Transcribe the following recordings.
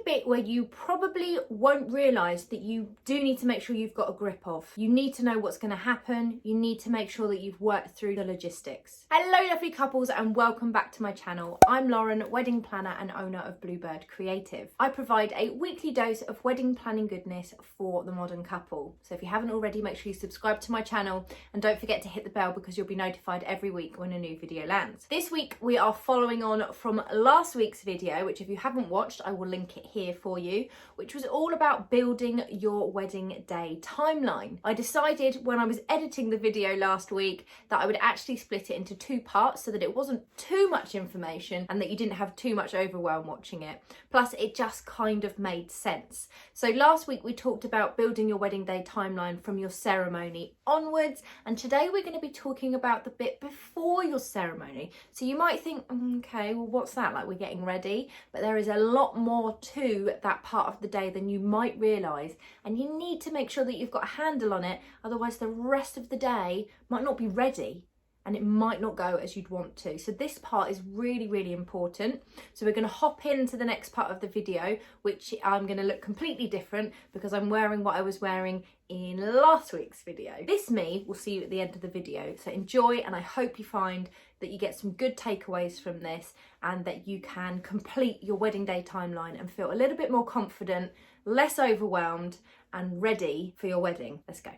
bit where you probably won't realise that you do need to make sure you've got a grip of. You need to know what's going to happen. You need to make sure that you've worked through the logistics. Hello lovely couples and welcome back to my channel. I'm Lauren, wedding planner and owner of Bluebird Creative. I provide a weekly dose of wedding planning goodness for the modern couple. So if you haven't already, make sure you subscribe to my channel and don't forget to hit the bell because you'll be notified every week when a new video lands. This week we are following on from last week's video, which if you haven't watched, I will link it here for you, which was all about building your wedding day timeline. I decided when I was editing the video last week that I would actually split it into two parts so that it wasn't too much information and that you didn't have too much overwhelm watching it. Plus it just kind of made sense. So last week we talked about building your wedding day timeline from your ceremony onwards, and today we're going to be talking about the bit before your ceremony. So you might think, okay, well what's that, like we're getting ready? But there is a lot more to that part of the day than you might realise, and you need to make sure that you've got a handle on it, otherwise the rest of the day might not be ready and it might not go as you'd want to. So this part is really, really important. So we're going to hop into the next part of the video, which I'm going to look completely different because I'm wearing what I was wearing in last week's video. This me will see you at the end of the video. So enjoy, and I hope you find that you get some good takeaways from this and that you can complete your wedding day timeline and feel a little bit more confident, less overwhelmed and ready for your wedding. Let's go.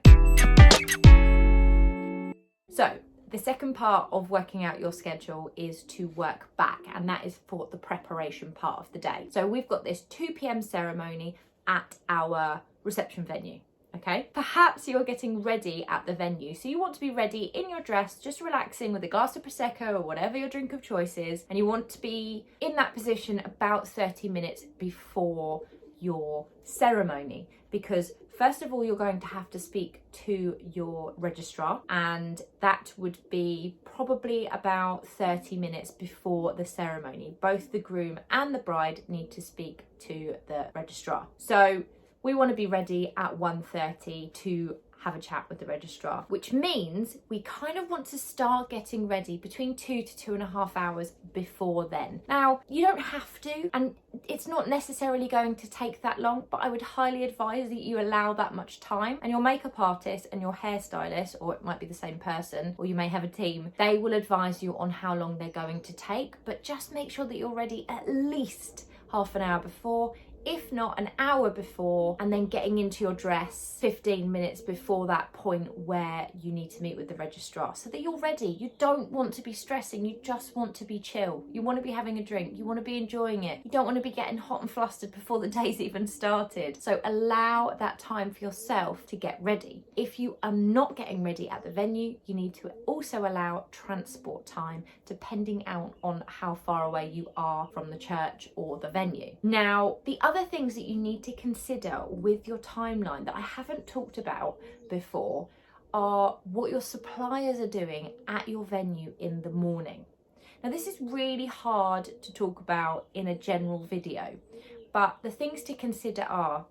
So the second part of working out your schedule is to work back, and that is for the preparation part of the day. So we've got this 2 p.m. ceremony at our reception venue. Okay, perhaps you're getting ready at the venue, so you want to be ready in your dress, just relaxing with a glass of Prosecco or whatever your drink of choice is, and you want to be in that position about 30 minutes before your ceremony, because first of all you're going to have to speak to your registrar, and that would be probably about 30 minutes before the ceremony. Both the groom and the bride need to speak to the registrar. So we want to be ready at 1:30 to have a chat with the registrar, which means we kind of want to start getting ready between 2 to 2.5 hours before then. Now, you don't have to, and it's not necessarily going to take that long, but I would highly advise that you allow that much time, and your makeup artist and your hairstylist, or it might be the same person, or you may have a team, they will advise you on how long they're going to take, but just make sure that you're ready at least half an hour before, if not an hour before, and then getting into your dress 15 minutes before that point where you need to meet with the registrar so that you're ready. You don't want to be stressing, you just want to be chill. You want to be having a drink, you want to be enjoying it. You don't want to be getting hot and flustered before the day's even started. So allow that time for yourself to get ready. If you are not getting ready at the venue, you need to also allow transport time depending on how far away you are from the church or the venue. Now, the other things that you need to consider with your timeline that I haven't talked about before are what your suppliers are doing at your venue in the morning. Now, this is really hard to talk about in a general video, but the things to consider are: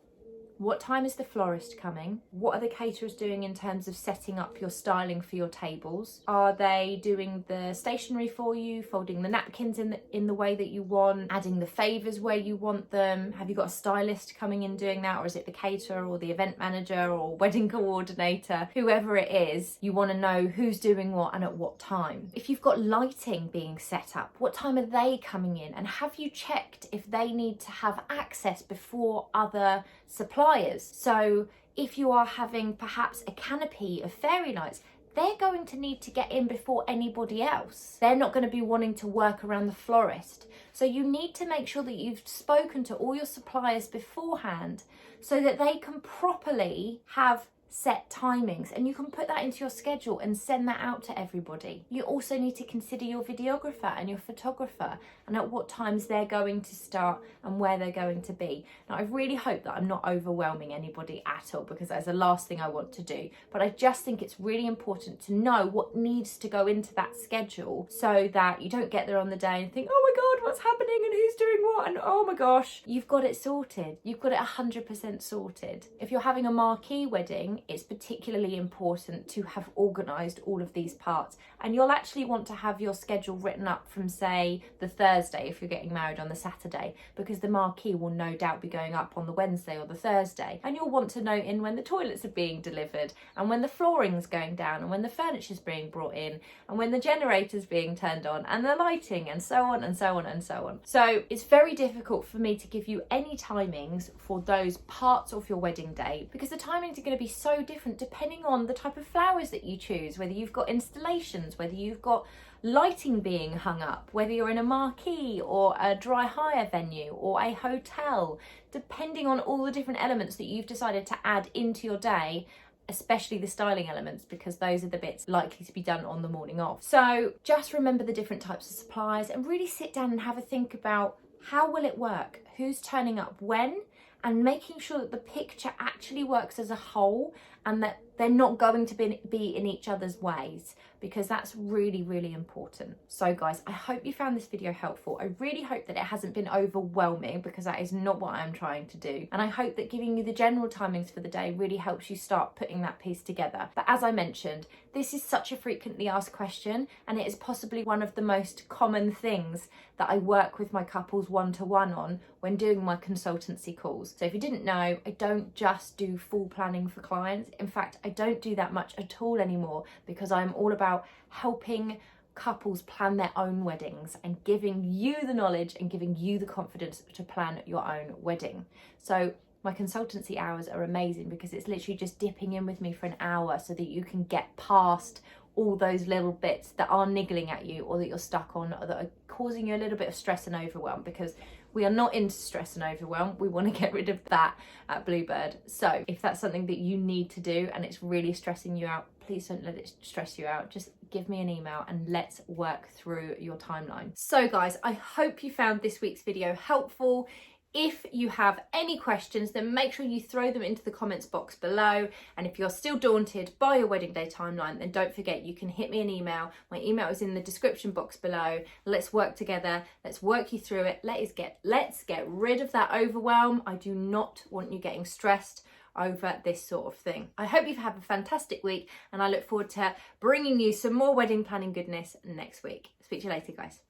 what time is the florist coming? What are the caterers doing in terms of setting up your styling for your tables? Are they doing the stationery for you, folding the napkins in the way that you want, adding the favours where you want them? Have you got a stylist coming in doing that, or is it the caterer or the event manager or wedding coordinator? Whoever it is, you want to know who's doing what and at what time. If you've got lighting being set up, what time are they coming in? And have you checked if they need to have access before other suppliers? So if you are having perhaps a canopy of fairy lights, they're going to need to get in before anybody else. They're not going to be wanting to work around the florist. So you need to make sure that you've spoken to all your suppliers beforehand so that they can properly have set timings, and you can put that into your schedule and send that out to everybody. You also need to consider your videographer and your photographer and at what times they're going to start and where they're going to be. Now, I really hope that I'm not overwhelming anybody at all, because that's the last thing I want to do, but I just think it's really important to know what needs to go into that schedule so that you don't get there on the day and think, oh my God, what's happening and who's doing what, and oh my gosh. You've got it sorted. You've got it 100% sorted. If you're having a marquee wedding, wedding, it's particularly important to have organised all of these parts. And you'll actually want to have your schedule written up from, say, the Thursday if you're getting married on the Saturday, because the marquee will no doubt be going up on the Wednesday or the Thursday. And you'll want to note in when the toilets are being delivered, and when the flooring's going down, and when the furniture's being brought in, and when the generator's being turned on, and the lighting, and so on and so on and so on. So it's very difficult for me to give you any timings for those parts of your wedding day, because the timings are going to be so different depending on the type of flowers that you choose, whether you've got installations, whether you've got lighting being hung up, whether you're in a marquee or a dry hire venue or a hotel, depending on all the different elements that you've decided to add into your day, especially the styling elements, because those are the bits likely to be done on the morning of. So just remember the different types of suppliers and really sit down and have a think about how will it work, who's turning up when, and making sure that the picture actually works as a whole and that they're not going to be in each other's ways, because that's really, really important. So guys, I hope you found this video helpful. I really hope that it hasn't been overwhelming, because that is not what I'm trying to do. And I hope that giving you the general timings for the day really helps you start putting that piece together. But as I mentioned, this is such a frequently asked question, and it is possibly one of the most common things that I work with my couples one-to-one on when doing my consultancy calls. So if you didn't know, I don't just do full planning for clients. In fact, I don't do that much at all anymore, because I'm all about helping couples plan their own weddings and giving you the knowledge and giving you the confidence to plan your own wedding. So my consultancy hours are amazing, because it's literally just dipping in with me for an hour so that you can get past all those little bits that are niggling at you, or that you're stuck on, or that are causing you a little bit of stress and overwhelm, because we are not into stress and overwhelm. We want to get rid of that at Bluebird. So if that's something that you need to do and it's really stressing you out, please don't let it stress you out. Just give me an email and let's work through your timeline. So guys, I hope you found this week's video helpful. If you have any questions, then make sure you throw them into the comments box below. And if you're still daunted by your wedding day timeline, then don't forget, you can hit me an email. My email is in the description box below. Let's work together. Let's work you through it. Let's get rid of that overwhelm. I do not want you getting stressed over this sort of thing. I hope you've had a fantastic week, and I look forward to bringing you some more wedding planning goodness next week. Speak to you later, guys.